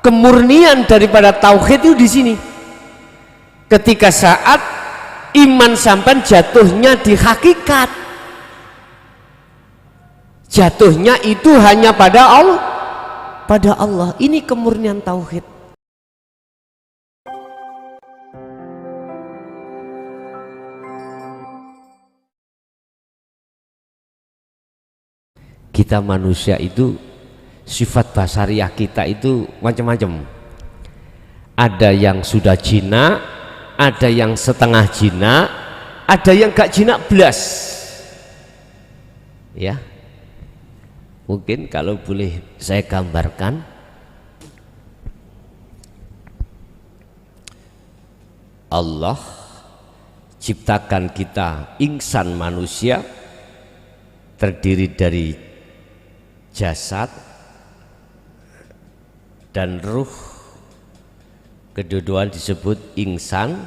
kemurnian daripada tauhid itu di sini. Ketika saat iman sampai jatuhnya di hakikat, jatuhnya itu hanya pada Allah, pada Allah. Ini kemurnian tauhid. Kita manusia itu sifat basariah kita itu macam-macam. Ada yang sudah jinak, ada yang setengah jinak, ada yang gak jinak belas. Ya, mungkin kalau boleh saya gambarkan, Allah ciptakan kita insan manusia terdiri dari jasad dan ruh, kedua-duanya disebut insan.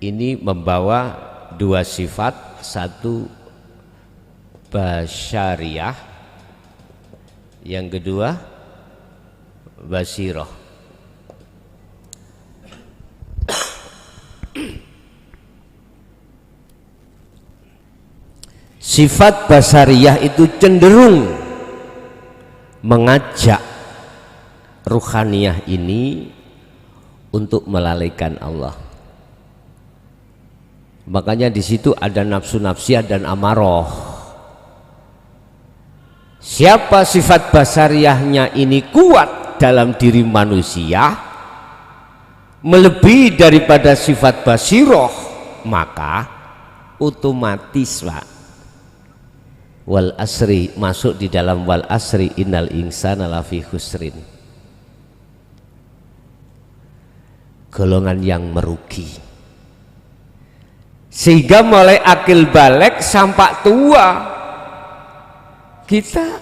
Ini membawa dua sifat, satu basyariah, yang kedua basirah. Sifat basariyah itu cenderung mengajak ruhaniyah ini untuk melalaikan Allah. Makanya di situ ada nafsu nafsiyah dan amarah. Siapa sifat basariyahnya ini kuat dalam diri manusia, melebihi daripada sifat basiroh, maka otomatis Pak, wal asri masuk di dalam wal asri innal insana lafi khusrin, golongan yang merugi. Sehingga mulai akil balik sampai tua, kita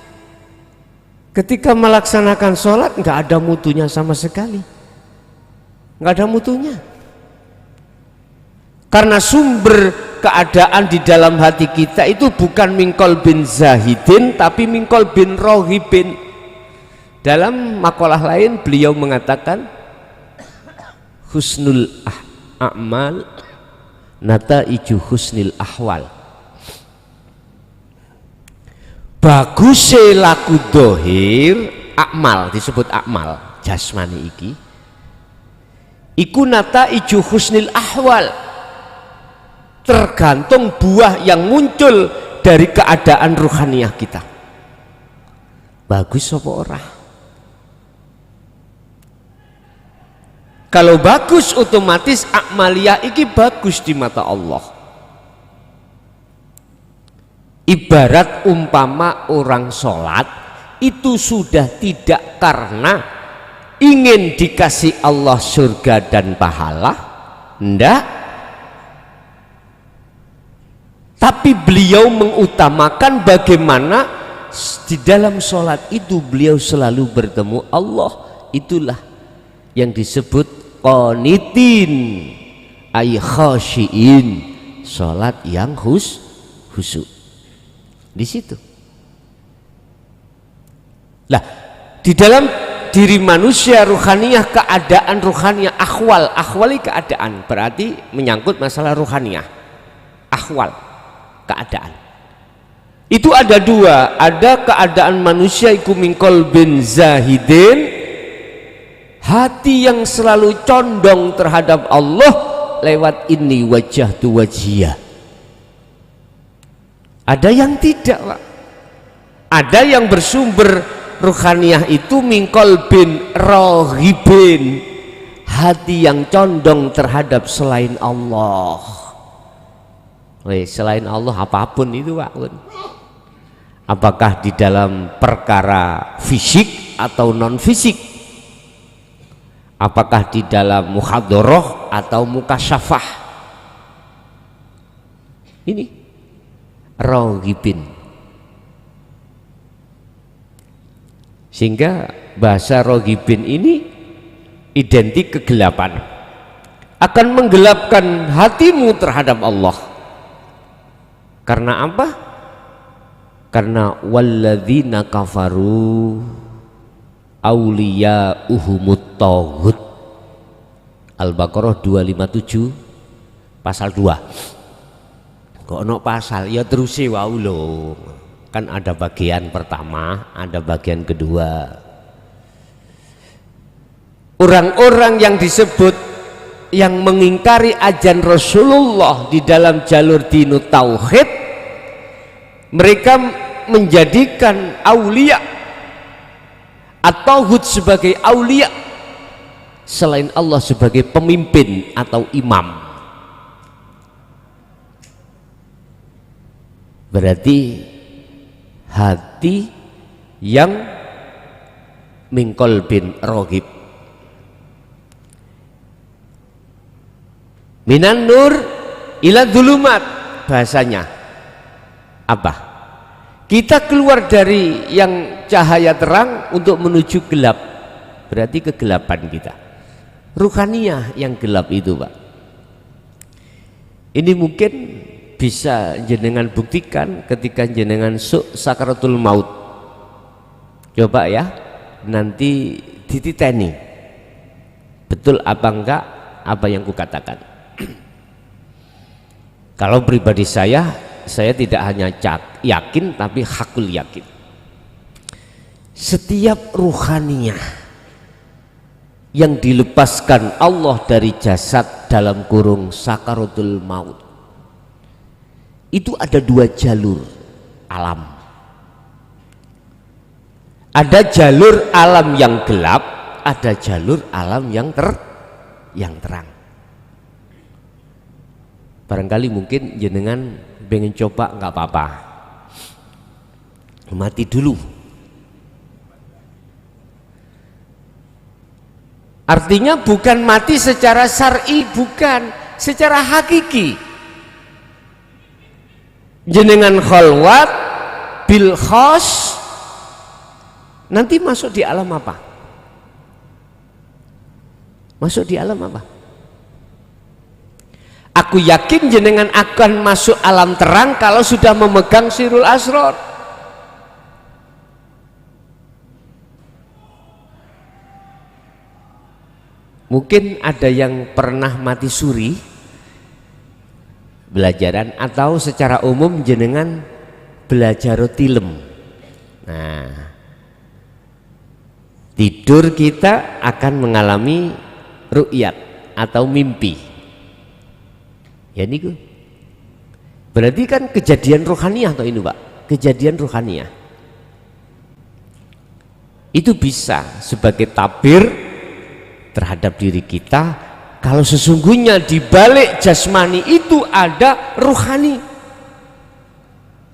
ketika melaksanakan sholat nggak ada mutunya sama sekali, nggak ada mutunya, karena sumber keadaan di dalam hati kita itu bukan mingkol bin zahidin tapi mingkol bin rohibin. Dalam makalah lain beliau mengatakan husnul a'mal nataiju husnil ahwal. Bagusnya laku dohir akmal, disebut akmal jasmani iki, iku nataiju husnil ahwal, tergantung buah yang muncul dari keadaan ruhaniyah kita. Bagus apa ora? Kalau bagus otomatis akmaliyah iki bagus di mata Allah. Ibarat umpama orang sholat itu sudah tidak karena ingin dikasih Allah surga dan pahala, ndak, tapi beliau mengutamakan bagaimana di dalam sholat itu beliau selalu bertemu Allah. Itulah yang disebut qanitin ay khasyiin, sholat yang khusyuk. Di situ lah, di dalam diri manusia ruhaniyah, keadaan ruhaniyah, akhwali keadaan, berarti menyangkut masalah ruhaniyah, akhwal keadaan itu ada dua. Ada keadaan manusia iku mingkol bin zahidin, hati yang selalu condong terhadap Allah lewat ini wajah tu wajiyah. Ada yang tidak Pak, ada yang bersumber ruhaniyah itu mingkol bin rohibin, hati yang condong terhadap selain Allah. Selain Allah apapun itu Pak, apakah di dalam perkara fisik atau non fisik, apakah di dalam muhadharah atau mukasyafah, ini rohibin. Sehingga bahasa rohibin ini identik kegelapan, akan menggelapkan hatimu terhadap Allah. Karena apa? Karena walladzina kafaru auliya uhumut taghut. Al-Baqarah 257 pasal 2. Kok ono pasal ya terusi wau lho. Kan ada bagian pertama, ada bagian kedua. Orang-orang yang disebut yang mengingkari ajaran Rasulullah di dalam jalur dinut tauhid, mereka menjadikan aulia atau hud sebagai aulia selain Allah sebagai pemimpin atau imam. Berarti hati yang mingkol bin rohib minan nur ila dulumat. Bahasanya apa? Kita keluar dari yang cahaya terang untuk menuju gelap, berarti kegelapan kita. Ruhaniyah yang gelap itu, Pak. Ini mungkin bisa jenengan buktikan ketika jenengan sakaratul maut. Coba ya, nanti dititeni betul apa enggak apa yang kukatakan. Kalau pribadi saya tidak hanya yakin tapi hakul yakin. Setiap ruhaniyah yang dilepaskan Allah dari jasad dalam kurung sakaratul maut itu ada dua jalur alam. Ada jalur alam yang gelap, ada jalur alam yang terang. Barangkali mungkin jenengan pengen coba, nggak apa-apa, mati dulu. Artinya bukan mati secara syar'i, bukan secara hakiki. Jenengan khalwat bil khos, nanti masuk di alam apa? Masuk di alam apa? Aku yakin jenengan akan masuk alam terang kalau sudah memegang sirul asrar. Mungkin ada yang pernah mati suri belajaran, atau secara umum jenengan belajar tilem. Nah, tidur kita akan mengalami ru'yat atau mimpi. Ya niku. Berarti kan kejadian rohaniyah atau ini, Pak? Kejadian rohaniyah. Itu bisa sebagai tabir terhadap diri kita kalau sesungguhnya di balik jasmani itu ada ruhani.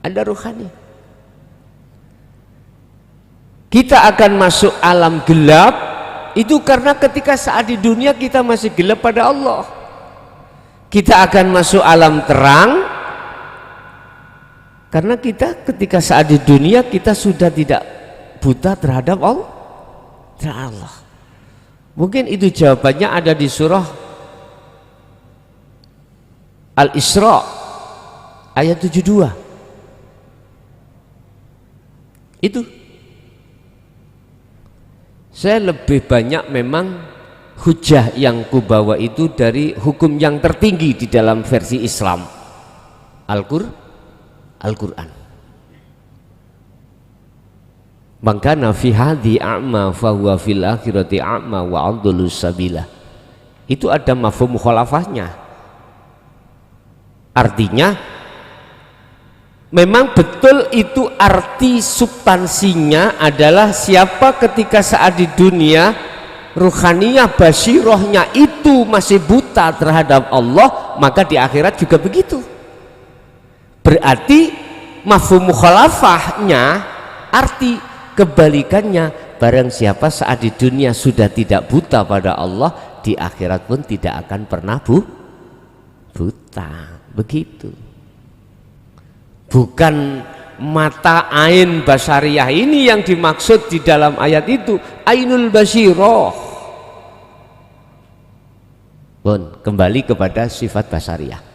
Ada ruhani. Kita akan masuk alam gelap itu karena ketika saat di dunia kita masih gelap pada Allah. Kita akan masuk alam terang karena kita ketika saat di dunia kita sudah tidak buta terhadap Allah. Mungkin itu jawabannya ada di surah Al-Isra ayat 72. Itu saya lebih banyak memang hujah yang kubawa itu dari hukum yang tertinggi di dalam versi Islam, Al-Quran. Maka fi hadhi a'ma fahuwa fil akhirati a'ma wa adlu sabila. Itu ada mafhum mukhalafahnya. Artinya memang betul itu arti substansinya adalah siapa ketika saat di dunia ruhaniyah basirohnya itu masih buta terhadap Allah, maka di akhirat juga begitu. Berarti mafhum mukhalafahnya arti kebalikannya, barang siapa saat di dunia sudah tidak buta pada Allah, di akhirat pun tidak akan pernah buta. Begitu. Bukan mata ain basariyah ini yang dimaksud di dalam ayat itu, ainul basiroh. Kembali kepada sifat basariyah.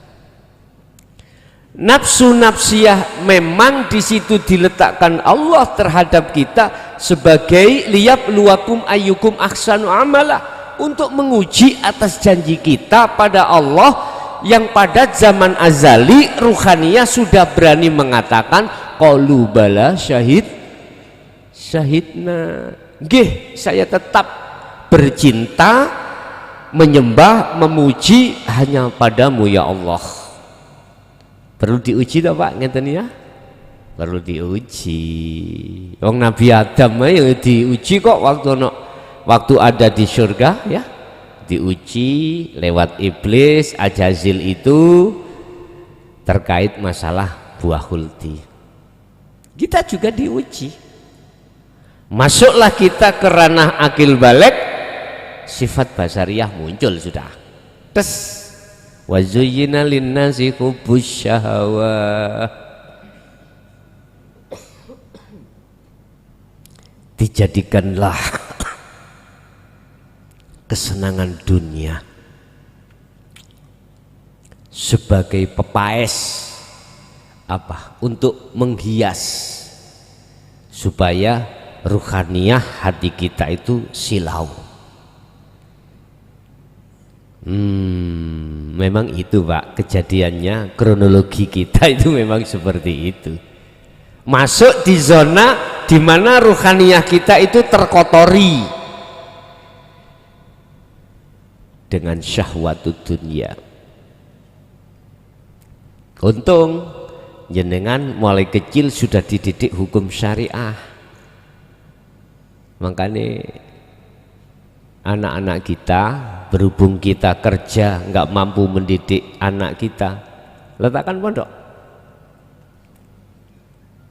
Nafsu nafsiyah memang di situ diletakkan Allah terhadap kita sebagai liyabluwakum ayyukum ahsanu amala, untuk menguji atas janji kita pada Allah yang pada zaman azali ruhaniyah sudah berani mengatakan qalu bala syahidna, nggih saya tetap bercinta, menyembah, memuji hanya padamu ya Allah. Perlu diuji tak Pak, ngeten ya? Perlu diuji. Wong Nabi Adam ya diuji kok waktu ada di surga ya, diuji lewat iblis Ajazil itu terkait masalah buah huldi. Kita juga diuji. Masuklah kita ke ranah akil balik, sifat basariyah muncul sudah. Tes wa zuyyina linnasi hubbus syahawah, dijadikanlah kesenangan dunia sebagai pepaes apa untuk menghias supaya ruhaniyah hati kita itu silau. Memang itu Pak kejadiannya, kronologi kita itu memang seperti itu. Masuk di zona di mana ruhaniyah kita itu terkotori dengan syahwatud dunia. Untung jenengan mulai kecil sudah dididik hukum syariah, makanya anak-anak kita, berhubung kita kerja nggak mampu mendidik anak kita, letakkan pondok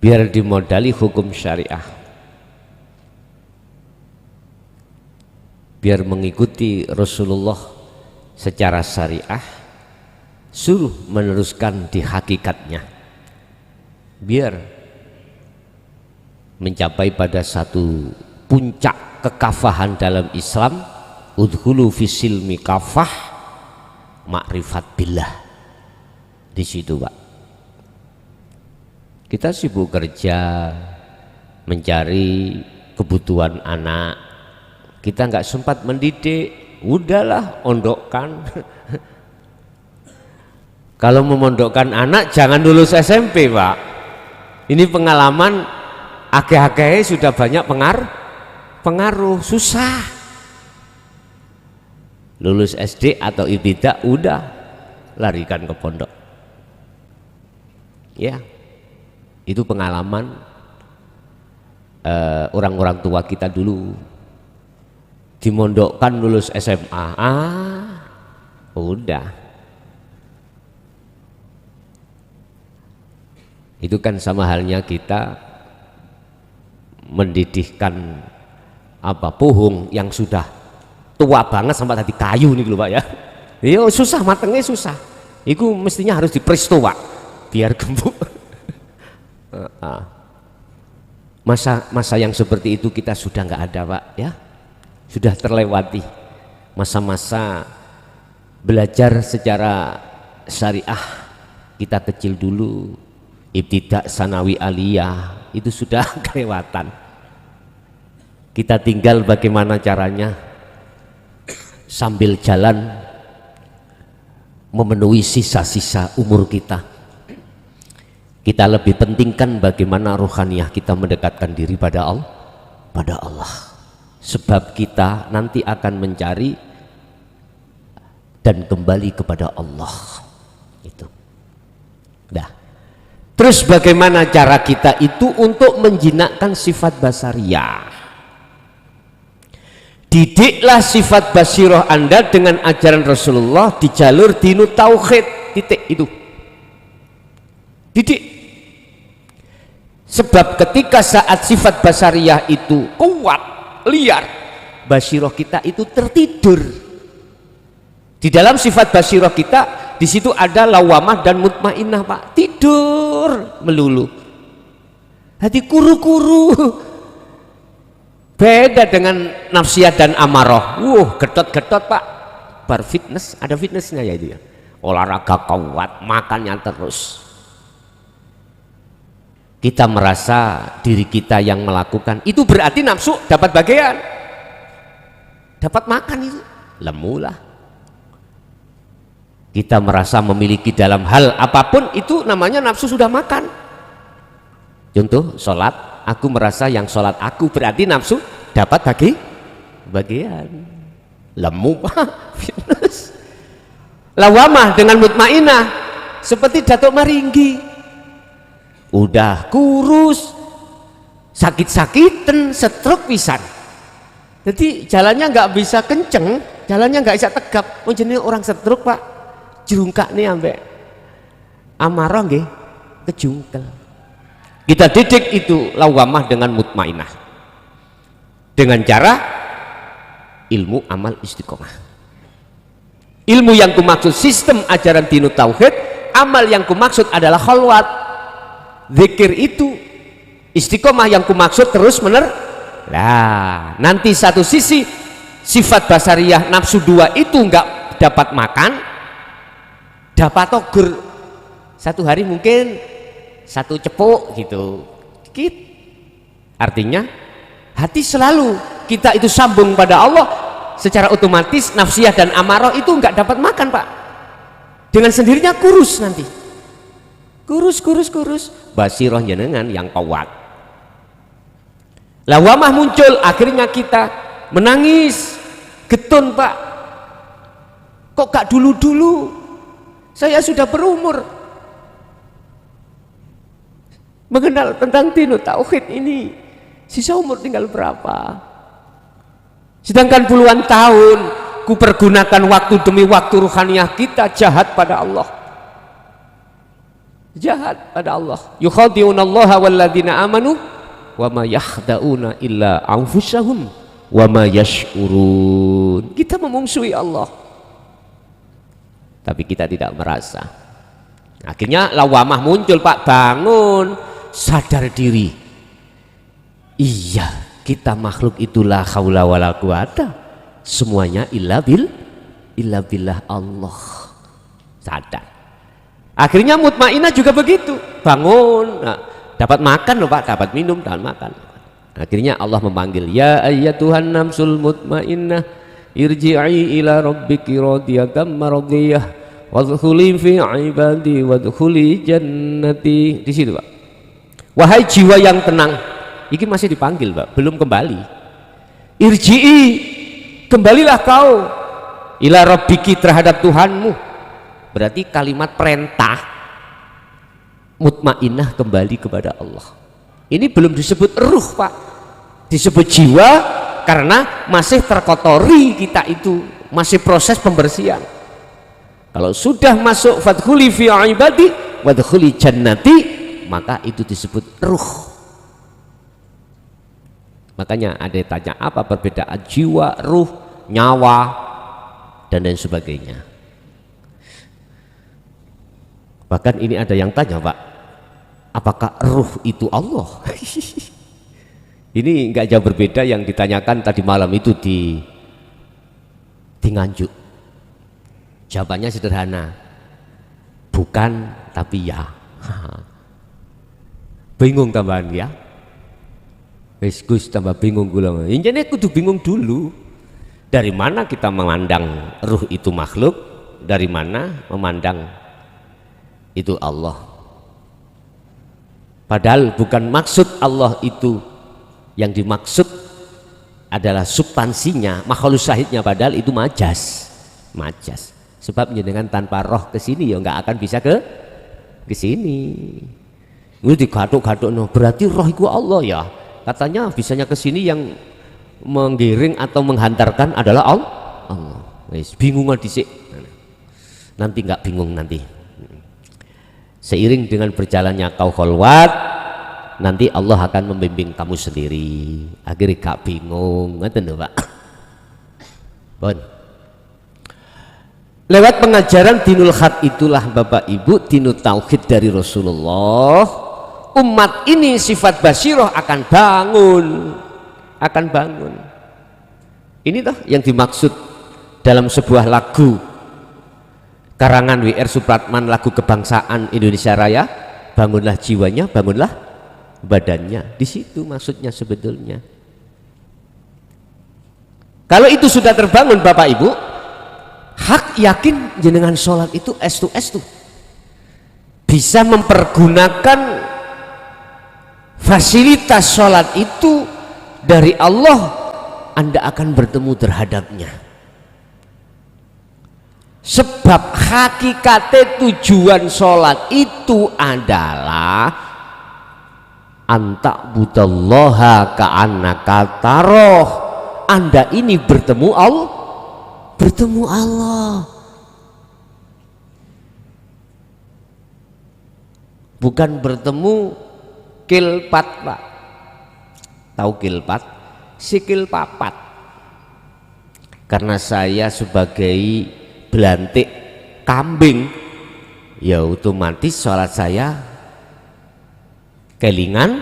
biar dimodali hukum syariah, biar mengikuti Rasulullah secara syariah, suruh meneruskan di hakikatnya, biar mencapai pada satu puncak kekafahan dalam Islam. Udhulu fisilmi kafah makrifat billah. Di situ Pak kita sibuk kerja mencari kebutuhan anak, kita nggak sempat mendidik, udahlah ondokkan. Kalau memondokkan anak jangan lulus SMP Pak, ini pengalaman akeh-akeh sudah banyak pengaruh, susah. Lulus SD atau ibtidak udah larikan ke pondok ya. Itu pengalaman orang-orang tua kita dulu, dimondokkan lulus SMA udah. Itu kan sama halnya kita mendidihkan apa pohon yang sudah tua banget sampai tadi kayu nih Pak ya. Iya susah, matengnya susah. Itu mestinya harus dipresto Pak biar gembuk. Masa yang seperti itu kita sudah nggak ada Pak ya, sudah terlewati masa-masa belajar secara syariah. Kita kecil dulu, ibtidak, sanawi, aliyah itu sudah kelewatan. Kita tinggal bagaimana caranya sambil jalan memenuhi sisa-sisa umur kita. Kita lebih pentingkan bagaimana ruhaniyah kita mendekatkan diri pada Allah. Sebab kita nanti akan mencari dan kembali kepada Allah. Itu. Nah, terus bagaimana cara kita itu untuk menjinakkan sifat basariyah? Didiklah sifat basiroh Anda dengan ajaran Rasulullah di jalur dinu tauhid, titik itu. Didik. Sebab ketika saat sifat basariyah itu kuat, liar, basiroh kita itu tertidur. Di dalam sifat basiroh kita, di situ ada lawamah dan mutmainnah Pak, tidur melulu. Hati kuru-kuru. Beda dengan nafsiyah dan amarah. Getot-getot Pak. Bar fitness, ada fitnessnya ya itu ya. Olahraga kuat, makannya terus. kita merasa diri kita yang melakukan, itu berarti nafsu dapat bagian, dapat makan, itu lemulah. Kita merasa memiliki dalam hal apapun, itu namanya nafsu sudah makan. Contoh sholat, aku merasa yang sholat aku, berarti nafsu dapat bagian, lemu. Lawamah dengan mutmainah seperti Datuk Maringgi, udah kurus, sakit-sakitan, stroke pisan, jadi jalannya nggak bisa kenceng, jalannya nggak bisa tegap. Oh jenis orang stroke pak, jerungkak nih ambek amarah nggih kejungkel. Kita didik itu lawamah dengan mutmainah dengan cara ilmu amal istiqomah. Ilmu yang kumaksud sistem ajaran dinu tauhid, amal yang kumaksud adalah khalwat. Zikir itu istiqomah yang kumaksud terus nah nanti satu sisi sifat basariyah nafsu dua itu nggak dapat makan, dapat togur satu hari mungkin satu cepuk gitu dikit. Artinya hati selalu kita itu sambung pada Allah, secara otomatis nafsiyah dan amarah itu nggak dapat makan pak, dengan sendirinya kurus nanti, kurus basiroh jenengan yang kuat. Lawamah muncul, akhirnya kita menangis getun pak, kok gak dulu saya sudah berumur mengenal tentang dinu tauhid ini, sisa umur tinggal berapa, sedangkan puluhan tahun ku pergunakan waktu demi waktu ruhaniyah kita jahat pada Allah, jahat pada Allah. Yukhadi'unallaha walladzina amanu wa ma yakhda'una illa anfusahum wa ma yash'urun. Kita memungsuhi Allah tapi kita tidak merasa. Akhirnya lawamah muncul pak, bangun, sadar diri, iya kita makhluk itulah haula wala quwata, semuanya illa billah Allah, sadar. Akhirnya mutmainah juga begitu, bangun, nah, dapat makan loh pak, dapat minum, dapat makan. Akhirnya Allah memanggil, ya ayyatuhan nafsul mutmainnah irji'i ila rabbiki radiyatan maradiyah wadkhuli fi ibadi wadkhuli jannati. Di situ pak, wahai jiwa yang tenang, ini masih dipanggil pak, belum kembali. Irji'i, kembalilah kau, ila rabbiki, terhadap Tuhanmu. Berarti kalimat perintah mutmainah kembali kepada Allah. Ini belum disebut ruh pak, disebut jiwa karena masih terkotori kita itu, masih proses pembersihan. Kalau sudah masuk fadkhuli fi ibadi wadkhuli jannati, maka itu disebut ruh. Makanya ada yang tanya apa perbedaan jiwa, ruh, nyawa dan lain sebagainya. Bahkan ini ada yang tanya pak, apakah ruh itu Allah? Ini nggak jauh berbeda yang ditanyakan tadi malam itu di Nganjuk. Jawabannya sederhana, bukan tapi ya. Bingung tambahan ya, wis Gus tambah bingung gula. Injane kudu bingung dulu, dari mana kita memandang ruh itu makhluk, dari mana memandang itu Allah. Padahal bukan maksud Allah itu, yang dimaksud adalah substansinya, makhluk syahidnya, padahal itu majas. Sebab dengan tanpa roh ke sini ya nggak akan bisa ke sini. Ini digatuk-gatuk, no, berarti roh itu Allah ya. Katanya bisanya ke sini yang menggiring atau menghantarkan adalah Allah. Bingung dhisik. Nanti nggak bingung nanti. Seiring dengan berjalannya kau kholwat, nanti Allah akan membimbing kamu sendiri. Akhirnya gak bingung, ngerti lho Pak. Bon. Lewat pengajaran dinul khat itulah Bapak Ibu, dinul tauhid dari Rasulullah, umat ini sifat basiroh akan bangun. Ini toh yang dimaksud dalam sebuah lagu karangan W.R. Supratman, lagu kebangsaan Indonesia Raya, bangunlah jiwanya, bangunlah badannya. Di situ maksudnya sebetulnya. Kalau itu sudah terbangun Bapak Ibu, hak yakin jenengan sholat itu estu bisa mempergunakan fasilitas sholat itu dari Allah, Anda akan bertemu terhadapnya. Sebab hakikatnya tujuan sholat itu adalah anta'budallaha ka'annaka taroh. Anda ini bertemu Allah, bukan bertemu kilpat Pak. Tahu kilpat? Sikil papat. Karena saya sebagai belantik kambing, ya otomatis sholat saya kelingan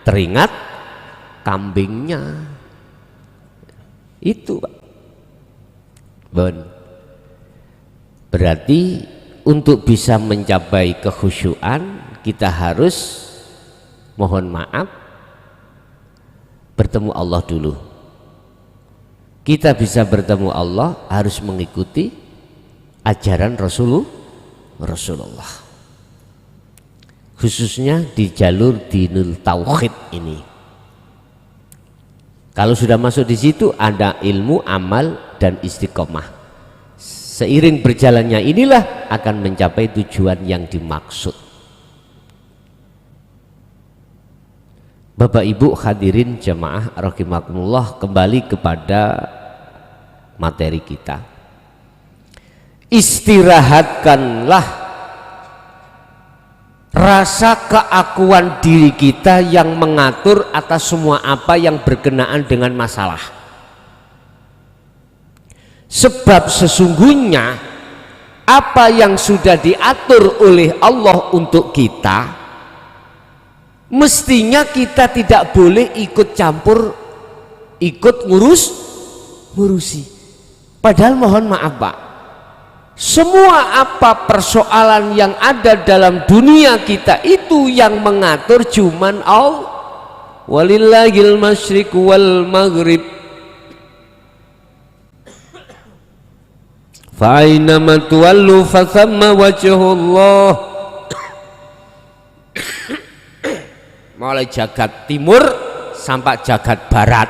teringat kambingnya. Itu Pak. Berarti untuk bisa mencapai kekhusyuan kita harus mohon maaf bertemu Allah dulu. Kita bisa bertemu Allah harus mengikuti ajaran Rasulullah, khususnya di jalur dinul tauhid ini. Kalau sudah masuk di situ ada ilmu, amal, dan istiqomah. Seiring berjalannya inilah akan mencapai tujuan yang dimaksud. Bapak Ibu hadirin jamaah rahimakumullah, kembali kepada materi kita. Istirahatkanlah rasa keakuan diri kita yang mengatur atas semua apa yang berkenaan dengan masalah. Sebab sesungguhnya apa yang sudah diatur oleh Allah untuk kita, mestinya kita tidak boleh ikut campur, ikut ngurusi. Padahal mohon maaf Pak, semua apa persoalan yang ada dalam dunia kita itu yang mengatur cuman Allah. Walillahil masyriq wal maghrib. Fa aina ma tuwallu fa thamma wajhullah. Mulai jagat timur sampai jagat barat,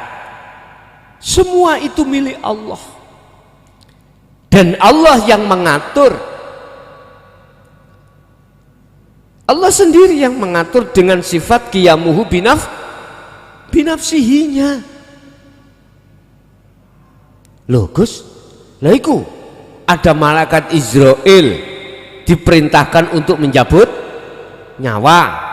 semua itu milik Allah. Dan Allah yang mengatur. Allah sendiri yang mengatur dengan sifat qiyamuhu binafsihinya. Loh Gus, lah iku ada malaikat Israel diperintahkan untuk mencabut nyawa.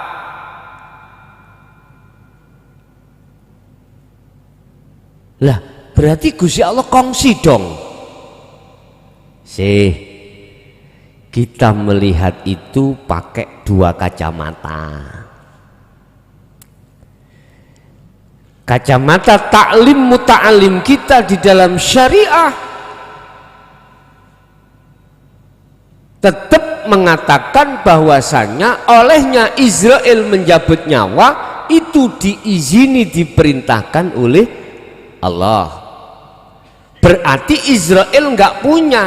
Lah berarti Gusti Allah kongsi dong. Kita melihat itu pakai dua kacamata. Kacamata taklim muta'alim kita di dalam syariah tetap mengatakan bahwasanya olehnya Israel mencabut nyawa itu diizini, diperintahkan oleh Allah. Berarti Israel nggak punya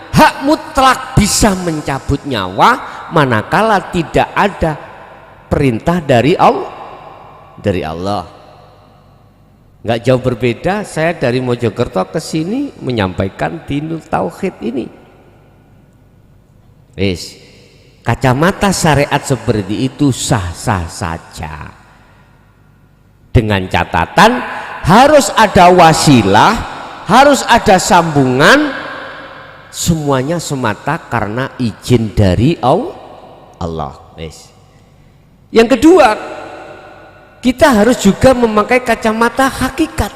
hak mutlak bisa mencabut nyawa manakala tidak ada perintah dari Allah. Nggak jauh berbeda, saya dari Mojokerto ke sini menyampaikan dinul tauhid ini. Kacamata syariat seperti itu sah-sah saja, dengan catatan harus ada wasilah, harus ada sambungan, semuanya semata karena izin dari Allah. Yang kedua, kita harus juga memakai kacamata hakikat.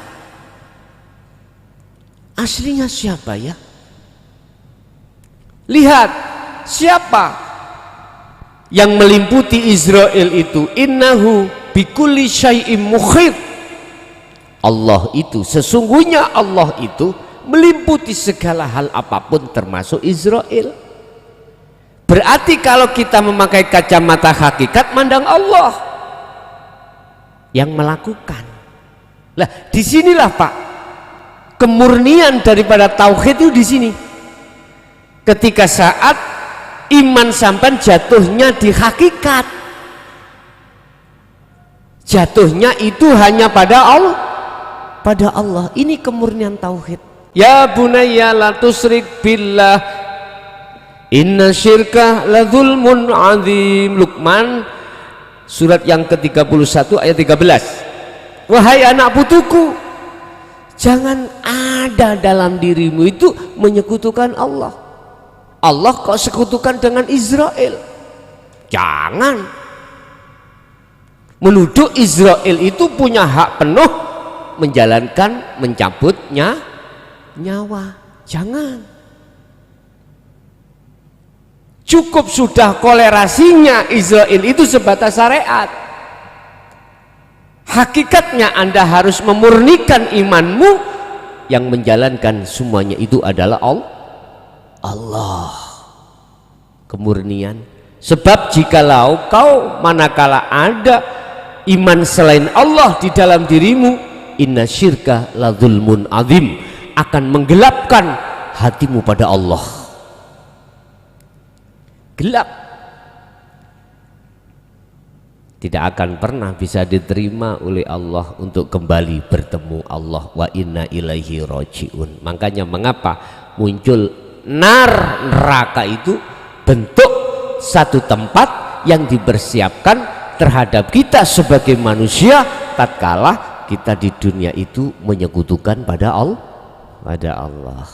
Aslinya siapa ya? Lihat siapa yang meliputi Israel itu. Innahu bikulli syai'im muhit. Allah itu, sesungguhnya Allah itu meliputi segala hal apapun termasuk Israel. Berarti kalau kita memakai kacamata hakikat mandang Allah. yang melakukan. Lah disinilah Pak kemurnian daripada tauhid itu di sini. Ketika saat iman sampai jatuhnya di hakikat, jatuhnya itu hanya pada Allah, pada Allah. Ini kemurnian tauhid. Ya bunayya la tusyrik billah inna syirka la dzulmun adzim. Luqman surat yang ke-31 ayat 13. Wahai anak putuku, jangan ada dalam dirimu itu menyekutukan Allah. Allah kok sekutukan dengan Israel? Jangan. Menuduh Israel itu punya hak penuh menjalankan mencabutnya nyawa. Jangan. Cukup sudah kolerasinya Israel itu sebatas syariat. Hakikatnya Anda harus memurnikan imanmu, yang menjalankan semuanya itu adalah Allah. Kemurnian. Sebab jikalau kau manakala ada iman selain Allah di dalam dirimu, inna syirka la dzulmun adzim, akan menggelapkan hatimu pada Allah. Gelap, tidak akan pernah bisa diterima oleh Allah untuk kembali bertemu Allah. Wa inna ilaihi rajiun. Makanya mengapa muncul neraka itu bentuk satu tempat yang dipersiapkan terhadap kita sebagai manusia tatkala kita di dunia itu menyekutukan pada Allah.